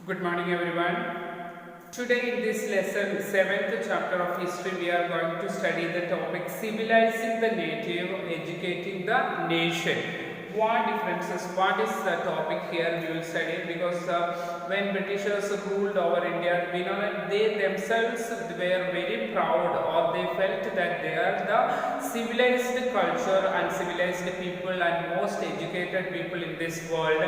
Good morning everyone. Today in this lesson, 7th chapter of history, we are going to study the topic civilizing the native, educating the nation. What differences, what is the topic here we will study, because when Britishers ruled over India, we know that they themselves were very proud, or they felt that they are the civilized culture and civilized people and most educated people in this world.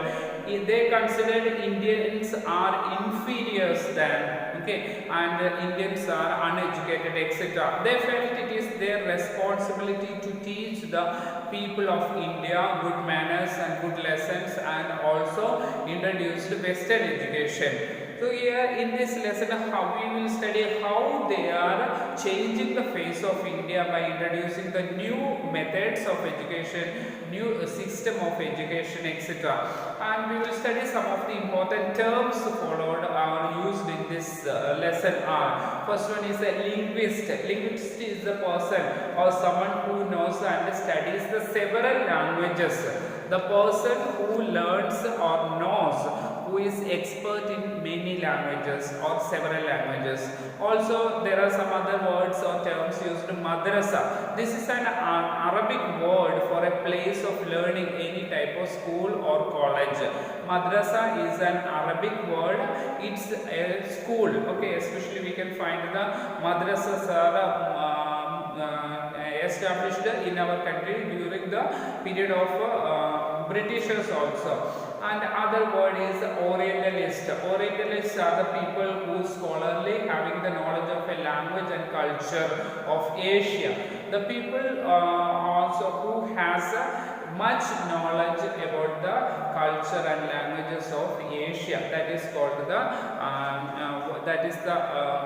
They considered Indians are inferiors than, okay, and Indians are uneducated, etc. They felt it is their responsibility to teach the people of India good manners and good lessons, and also introduced Western education. So here in this lesson, how we will study how they are changing the face of India by introducing the new methods of education, new system of education, etc. And we will study some of the important terms followed or used in this lesson are. First one is a linguist. Linguist is the person or someone who knows and studies the several languages. The person who learns or knows, who is expert in many languages or several languages. Also, there are some other words or terms used. Madrasa. This is an Arabic word for a place of learning, any type of school or college. Madrasa is an Arabic word. It's a school. Okay, especially we can find the madrasas are established in our country during the period of Britishers also. And other word is Orientalist. Orientalists are the people who scholarly, having the knowledge of a language and culture of Asia. The people also who has much knowledge about the culture and languages of Asia. That is called the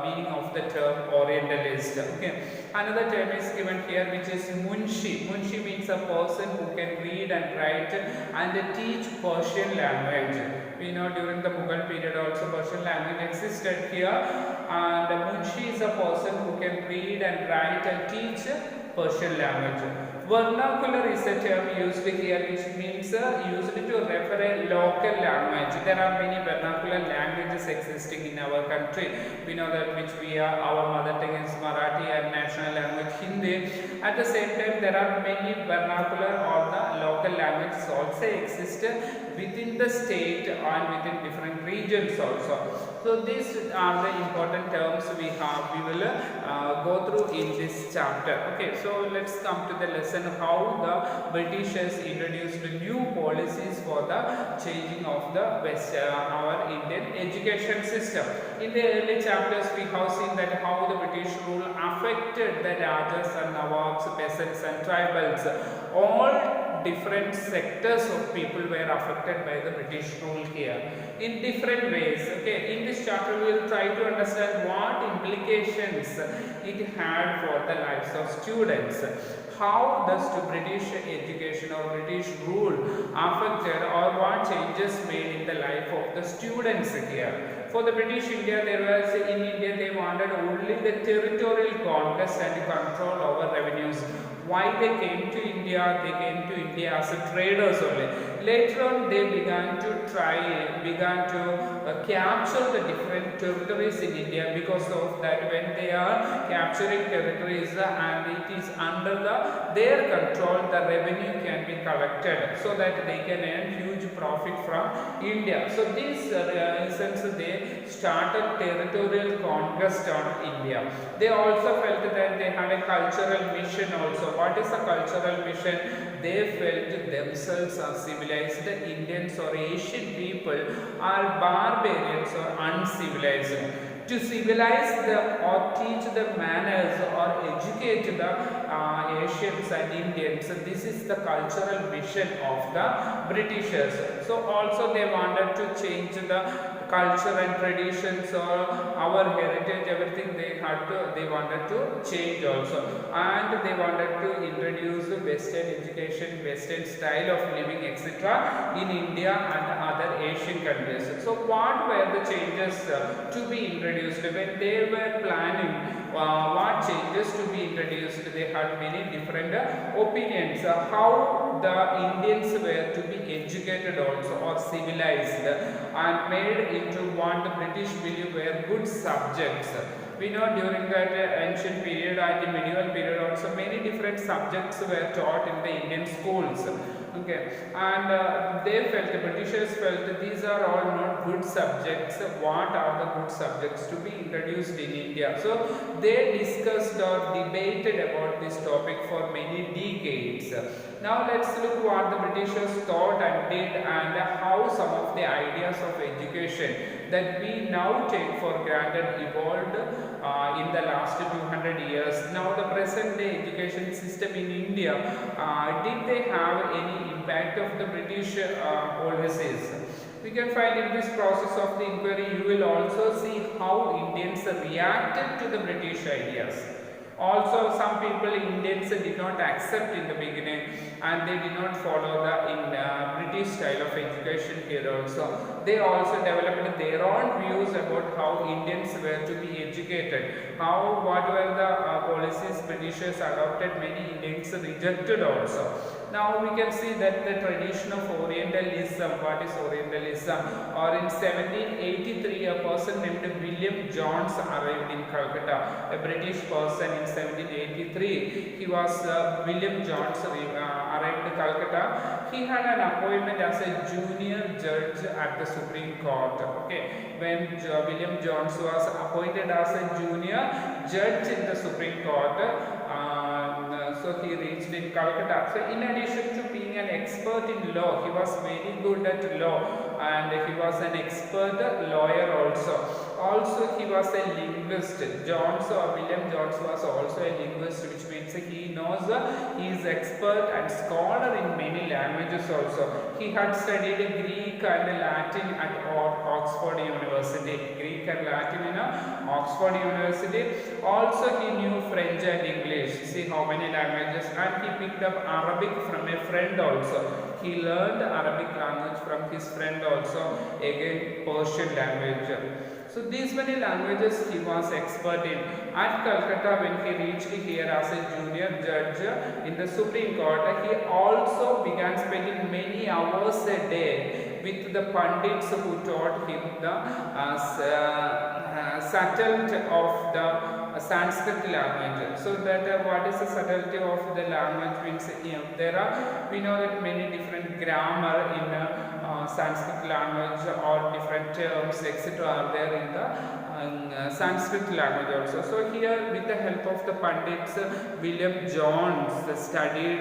meaning of the term Orientalist. Okay. Another term is given here, which is Munshi. Munshi means a person who can read and write and teach Persian language. We know during the Mughal period also Persian language existed here, and Munshi is a person who can read and write and teach Persian language. Vernacular is a term used here, which means used to refer a local language. There are many vernacular languages existing in our country. We know that our mother tongue is Marathi and national language Hindi. At the same time, there are many vernacular or the local languages also exist within the state and within different regions also. So these are the important terms we will go through in this chapter. Okay, so let's come to the lesson how the Britishers introduced new policies for the changing of the our Indian education system. In the early chapters, we have seen that how the British rule affected the Rajas and Nawabs, peasants and tribals. All different sectors of people were affected by the British rule here in different ways. Okay, in this chapter we will try to understand what implications it had for the lives of students. How does the British education or British rule affected, or what changes made in the life of the students here. For the British India, in India they wanted only the territorial conquest and control over revenues. Why they came to India? They came to India as traders only. Later on, they began to capture the different territories in India. Because of that, when they are capturing territories and it is under their control, the revenue can be collected so that they can earn huge profit from India. So these reasons they started territorial conquest on India. They also felt that they had a cultural mission also. What is a cultural mission? They felt themselves as civilized. The Indians or Asian people are barbarians or uncivilized. To civilize or teach the manners or educate the Asians and Indians, this is the cultural mission of the Britishers. So also they wanted to change the culture and traditions or our heritage, everything they wanted to change also, and they wanted to introduce Western education, Western style of living, etc. in India and other Asian countries. So what were the changes to be introduced introduced. When they were planning what changes to be introduced, they had many different opinions. How the Indians were to be educated also or civilized and made into what the British believe were good subjects. We know during that ancient period and the medieval period also many different subjects were taught in the Indian schools. Okay, and they felt, the Britishers felt, these are all not good subjects. What are the good subjects to be introduced in India? So they discussed or debated about this topic for many decades. Now let's look what the Britishers thought and did, and how some of the ideas of education that we now take for granted evolved in the last 200 years. Now the present day education system in India, did they have any impact of the British policies? We can find in this process of the inquiry, you will also see how Indians reacted to the British ideas. Also, some people, Indians, did not accept in the beginning, and they did not follow the British style of education here also. They also developed their own views about how Indians were to be educated, how what were the policies Britishers adopted, many Indians rejected also. Now we can see that the tradition of Orientalism, what is Orientalism? Or in 1783, a person named William Jones arrived in Calcutta. A British person in 1783, he was William Jones arrived in Calcutta. He had an appointment as a junior judge at the Supreme Court. Okay, when William Jones was appointed as a junior judge in the Supreme Court, so he reached in Calcutta. So in addition to being an expert in law, he was very good at law, and he was an expert lawyer also. Also, he was a linguist. William Jones was also a linguist, which means he knows, he is expert and scholar in many languages also. He had studied Greek and Latin at Oxford University. Greek and Latin in Oxford University. Also, he knew French and English. See how many languages. And he picked up Arabic from a friend also. He learned Arabic language from his friend also. Again, Persian language. So these many languages he was expert in. At Calcutta, when he reached here as a junior judge in the Supreme Court, he also began spending many hours a day with the pundits who taught him the subtlety of the Sanskrit language. So that what is the subtlety of the language means, we know that many different grammar in Sanskrit language or different terms etc. are there in the Sanskrit language also. So here, with the help of the pundits, William Jones studied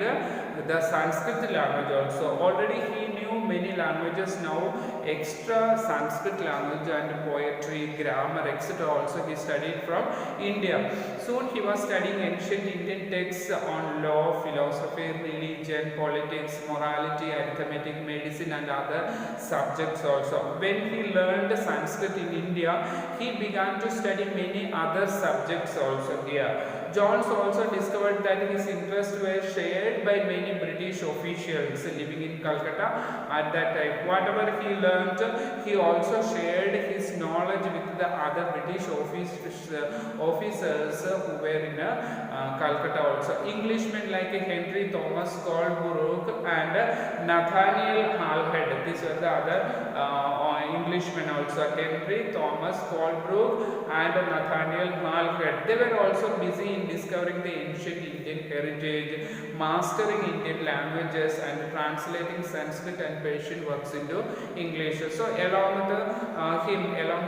the Sanskrit language also. Already he knew many languages, now extra Sanskrit language and poetry, grammar etc. also he studied from India. Soon he was studying ancient Indian texts on law, philosophy, religion, politics, morality, arithmetic, medicine and other subjects also. When he learned Sanskrit in India, he began to study many other subjects also here. Jones also discovered that his interests were shared by many British officials living in Calcutta at that time. Whatever he learnt, he also shared his knowledge with the other British officers who were in Calcutta also. Englishmen like Henry Thomas Colebrook and Nathaniel Halhed, these were the other Englishmen also, Henry Thomas Colebrook and Nathaniel Halhed. They were also busy in discovering the ancient Indian heritage, mastering Indian languages and translating Sanskrit and Persian works into English. So along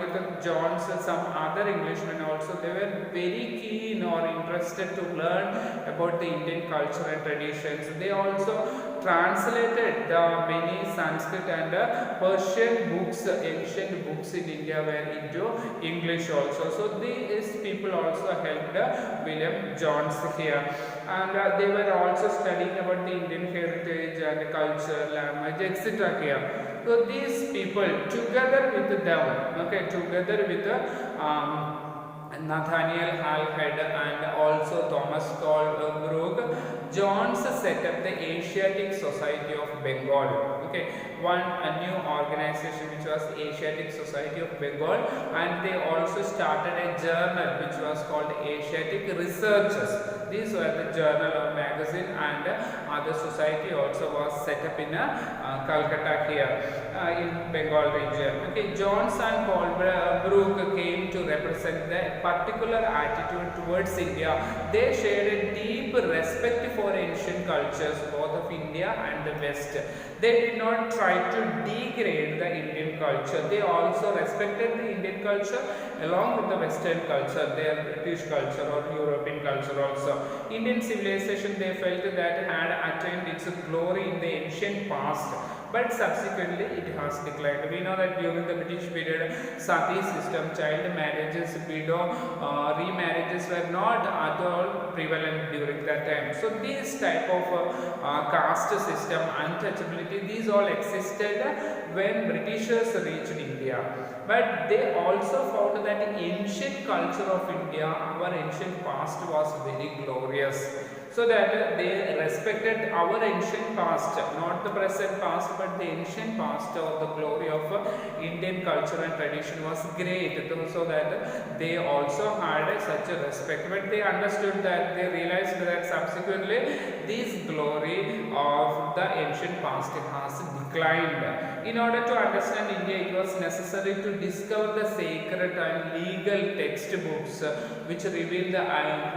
with Jones, some other Englishmen also, they were very keen or interested to learn about the Indian culture and traditions. They also translated the many Sanskrit and Persian books, ancient books in India were into English also. So these people also helped William Jones here, and they were also studying about the Indian heritage and culture, language etc. here. So these people together with them, together with Nathaniel Halhed and also Thomas Colebrook, Jones set up the Asiatic Society of Bengal. Okay, a new organization which was Asiatic Society of Bengal, and they also started a journal which was called Asiatic Researches. These were the journal or magazine, and other society also was set up in Calcutta here in Bengal region. Okay, Jones and Colebrook came to represent the particular attitude towards India. They shared a deep respect for ancient cultures both of India and the West. They did not try to degrade the Indian culture. They also respected the Indian culture along with the Western culture, their British culture or European culture also. Indian civilization, they felt that had attained its glory in the ancient past, but subsequently it has declined. We know that during the British period, sati system, child marriages, widow remarriages were not at all prevalent during that time. So this type of caste system, untouchability, these all existed when Britishers reached India. But they also found that ancient culture of India, our ancient past, was very glorious. So that they respected our ancient past, not the present past, but the ancient past, or the glory of Indian culture and tradition was great. So that they also had such a respect. But they understood that, they realized that subsequently this glory of the ancient past has declined. In order to understand India, it was necessary to discover the sacred and legal textbooks which reveal the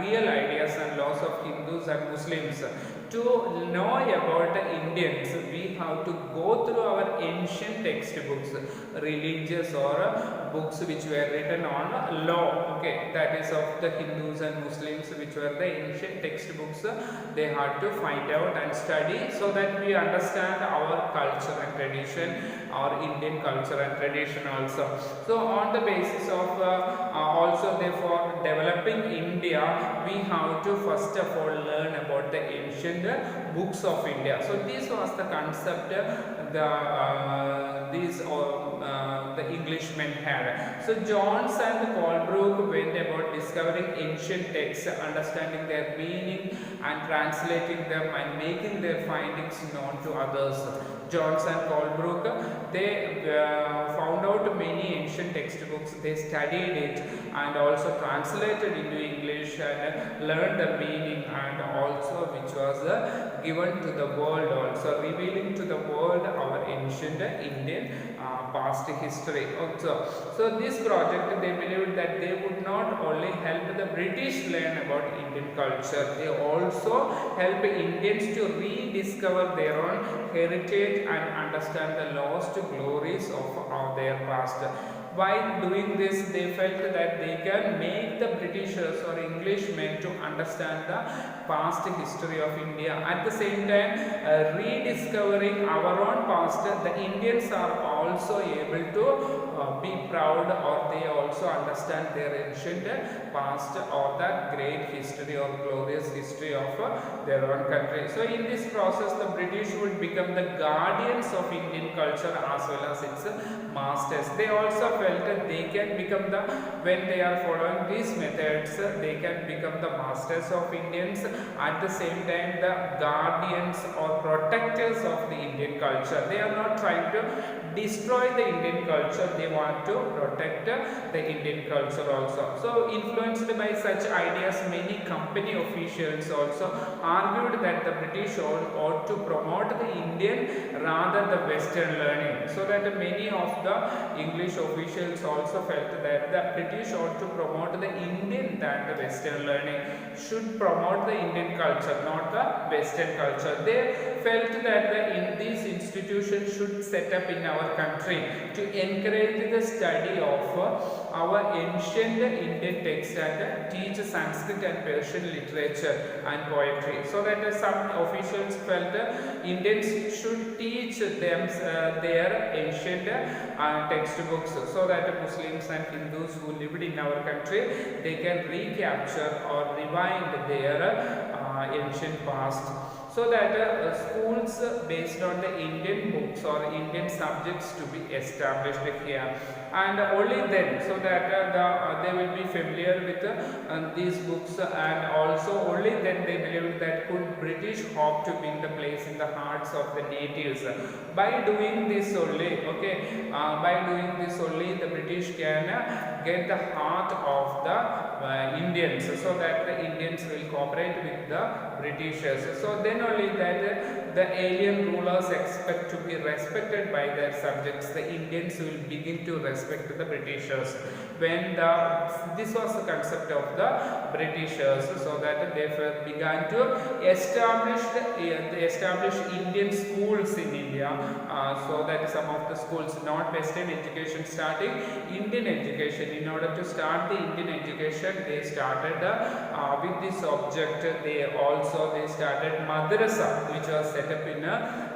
real ideas and laws of Hindus and Muslims. To know about the Indians, we have to go through our ancient textbooks, religious or books which were written on law. Okay, that is of the Hindus and Muslims, which were the ancient textbooks. They had to find out and study so that we understand our culture and tradition, our Indian culture and tradition also. So on the basis of also therefore developing India, we have to first of all learn about the ancient books of India. So this was the concept the Englishmen had. So Jones and Colebrook went about discovering ancient texts, understanding their meaning and translating them and making their findings known to others. Jones and Colebrook, they found out many ancient textbooks, they studied it and also translated into English and learned the meaning, and also which was given to the world, also revealing to the world our ancient Indian past history also. So this project, they believed that they would not only help the British learn about Indian culture, they also help Indians to rediscover their own heritage and understand the lost glories of their past. By doing this, they felt that they can make the Britishers or Englishmen to understand the past history of India. At the same time, rediscovering our own past, the Indians are also able to be proud, or they also understand their ancient past or the great history or glorious history of their own country. So in this process, the British would become the guardians of Indian culture as well as its masters. They also felt that they can become the, when they are following these methods, they can become the masters of Indians, at the same time the guardians or protectors of the Indian culture. They are not trying to destroy the Indian culture, they want to protect the Indian culture also. So influenced by such ideas, many company officials also argued that the British ought to promote the Indian rather the Western learning. So that many of the English officials also felt that the British ought to promote the Indian than the Western learning, should promote the Indian culture, not the Western culture. They felt that these institutions should set up in our country to encourage the study of our ancient Indian texts and teach Sanskrit and Persian literature and poetry. So that some officials felt Indians should teach them their ancient textbooks, so that Muslims and Hindus who lived in our country, they can recapture or rewind their ancient past. So that schools based on the Indian books or Indian subjects to be established here. and only then, so that they will be familiar with these books, and also only then they believed that could British hope to win the place in the hearts of the natives. By doing this only, okay, by doing this only, the British can get the heart of the Indians, so that the Indians will cooperate with the Britishers. So then only that the alien rulers expect to be respected by their subjects, the Indians will begin to respect the Britishers. When this was the concept of the Britishers, so that they began to establish Indian schools in India, so that some of the schools, not Western education starting, Indian education. In order to start the Indian education, they started with this object. They started madrasa, which was set up in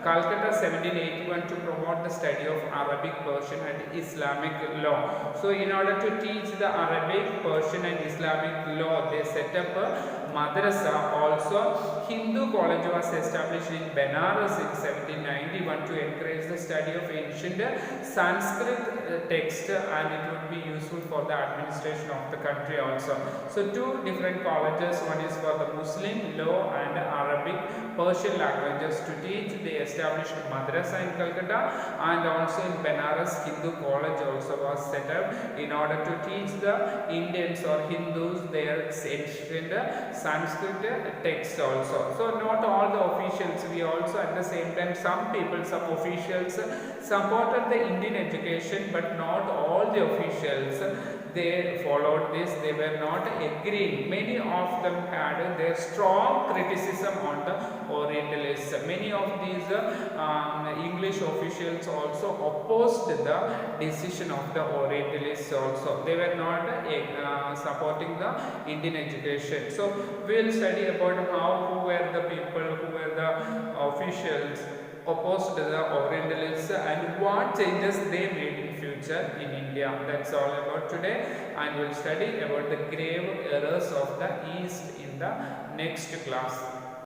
Calcutta 1781 to promote the study of Arabic, Persian and Islamic law. So in order to teach the Arabic, Persian and Islamic law, they set up a madrasa. Also, Hindu college was established in Benares in 1791 to encourage the study of ancient Sanskrit text, and it would be useful for the administration of the country also. So two different colleges, one is for the Muslim law and Arabic, Persian languages to teach. They established madrasa in Calcutta, and also in Benares Hindu college also was set up in order to teach the Indians or Hindus their ancient Sanskrit text also. So not all the officials, we also at the same time some people, some officials supported the Indian education, but not all the officials they followed this. They were not agreeing. Many of them had their strong criticism on the Orientalists. Many of these English officials also opposed the decision of the Orientalists also. They were not supporting the Indian education. So we will study about who were the people, who were the officials opposed to the Orientalists, and what changes they made in future in India. That's all about today, and we'll study about the grave errors of the East in the next class.